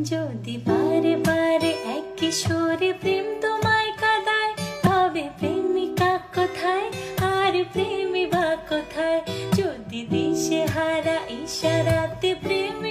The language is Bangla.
যদি বারে বারে একই সুরে প্রেম তোমায় কাঁদায়, তবে প্রেমিকা কোথায় আর প্রেমী বা কোথায়? যদি দিশে হারা ইশারাতে প্রেম